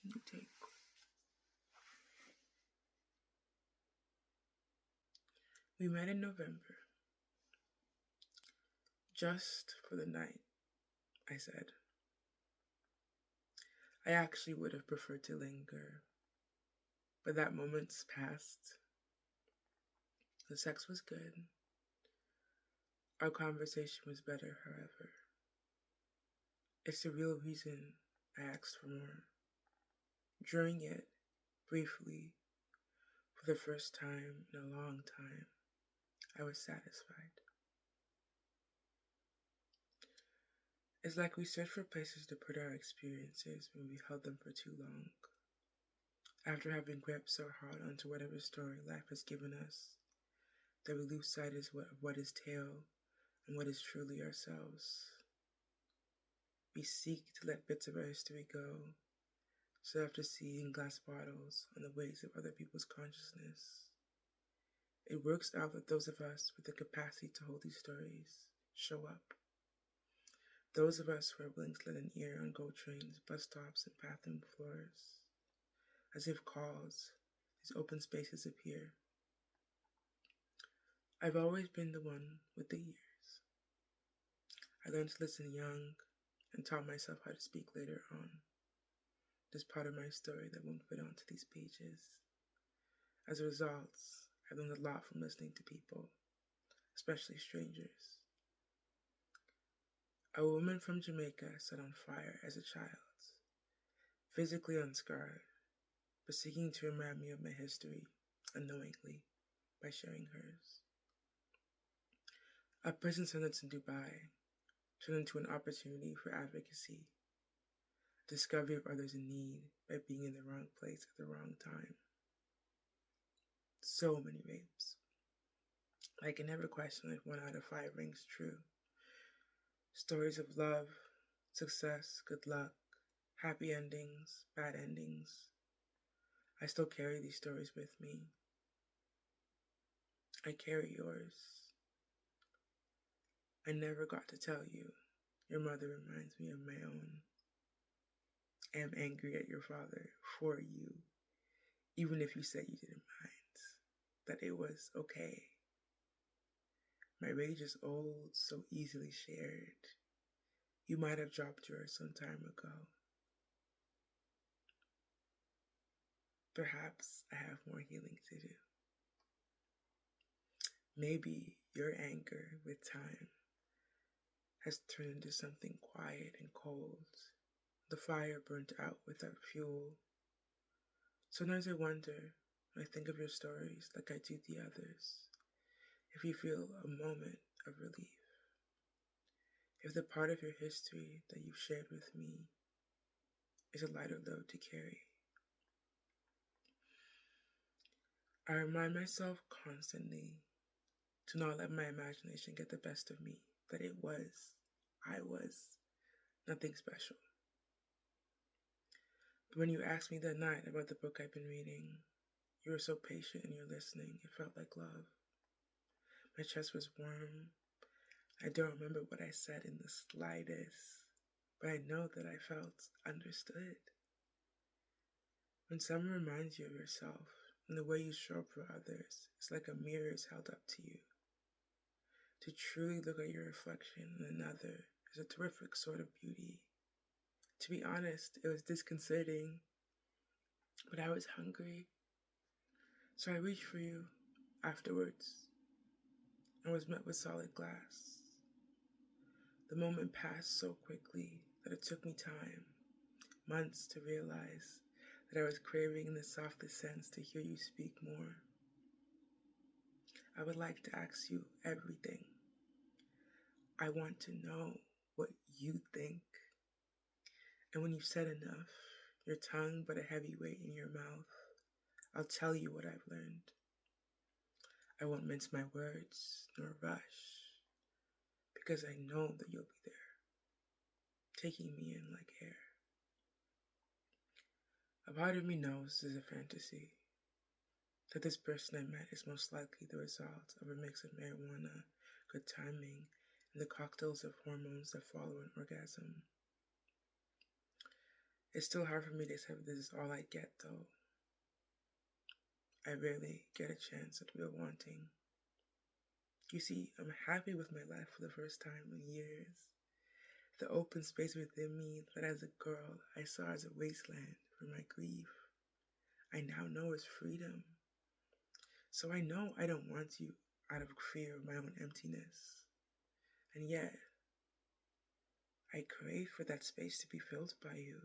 New take. We met in November. Just for the night, I said. I actually would have preferred to linger, but that moment's passed. The sex was good. Our conversation was better, however. It's the real reason I asked for more. During it, briefly, for the first time in a long time, I was satisfied. It's like we search for places to put our experiences when we held them for too long. After having gripped so hard onto whatever story life has given us, that we lose sight of what is tale and what is truly ourselves. We seek to let bits of our history go, so after seeing glass bottles on the waves of other people's consciousness, it works out that those of us with the capacity to hold these stories show up. Those of us who are willing to lend an ear on GO trains, bus stops, and bathroom floors, as if calls, these open spaces appear. I've always been the one with the ears. I learned to listen young and taught myself how to speak later on. There's part of my story that won't fit onto these pages. As a result, I learned a lot from listening to people, especially strangers. A woman from Jamaica set on fire as a child, physically unscarred, but seeking to remind me of my history unknowingly by sharing hers. A prison sentence in Dubai turned into an opportunity for advocacy, discovery of others in need by being in the wrong place at the wrong time. So many rapes. I can never question if 1 out of 5 rings true. Stories of love, success, good luck, happy endings, bad endings. I still carry these stories with me. I carry yours. I never got to tell you. Your mother reminds me of my own. I am angry at your father for you, even if you said you didn't mind, that it was okay. My rage is old, so easily shared. You might have dropped yours some time ago. Perhaps I have more healing to do. Maybe your anger with time has turned into something quiet and cold. The fire burnt out without fuel. Sometimes I wonder, when I think of your stories like I do the others, if you feel a moment of relief. If the part of your history that you've shared with me is a lighter load to carry. I remind myself constantly to not let my imagination get the best of me, that I was, nothing special. But when you asked me that night about the book I've been reading, you were so patient in your listening, it felt like love. My chest was warm. I don't remember what I said in the slightest, but I know that I felt understood. When someone reminds you of yourself and the way you show up for others, it's like a mirror is held up to you. To truly look at your reflection in another is a terrific sort of beauty. To be honest, it was disconcerting, but I was hungry. So I reached for you afterwards and was met with solid glass. The moment passed so quickly that it took me time, months, to realize that I was craving in the softest sense to hear you speak more. I would like to ask you everything. I want to know what you think. And when you've said enough, your tongue but a heavy weight in your mouth, I'll tell you what I've learned. I won't mince my words nor rush, because I know that you'll be there, taking me in like air. A part of me knows this is a fantasy, that this person I met is most likely the result of a mix of marijuana, good timing, and the cocktails of hormones that follow an orgasm. It's still hard for me to accept this is all I get, though. I rarely get a chance at real wanting. You see, I'm happy with my life for the first time in years. The open space within me that as a girl I saw as a wasteland for my grief, I now know is freedom. So I know I don't want you out of fear of my own emptiness. And yet, I crave for that space to be filled by you.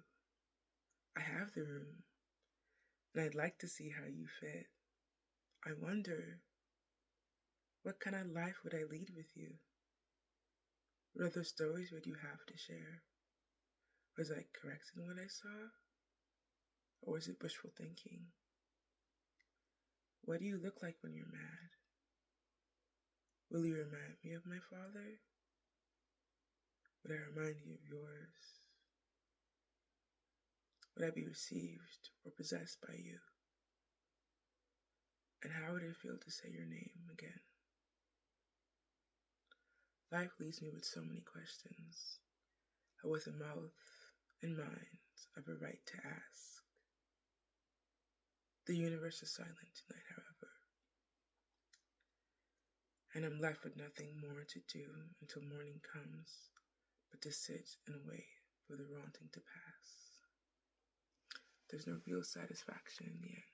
I have the room, and I'd like to see how you fit. I wonder, what kind of life would I lead with you? What other stories would you have to share? Was I correcting what I saw? Or was it wishful thinking? What do you look like when you're mad? Will you remind me of my father? Would I remind you of yours? Would I be received or possessed by you? And how would it feel to say your name again? Life leaves me with so many questions, but with a mouth and mind of a right to ask. The universe is silent tonight, however, and I'm left with nothing more to do until morning comes but to sit and wait for the wanting to pass. There's no real satisfaction in the end.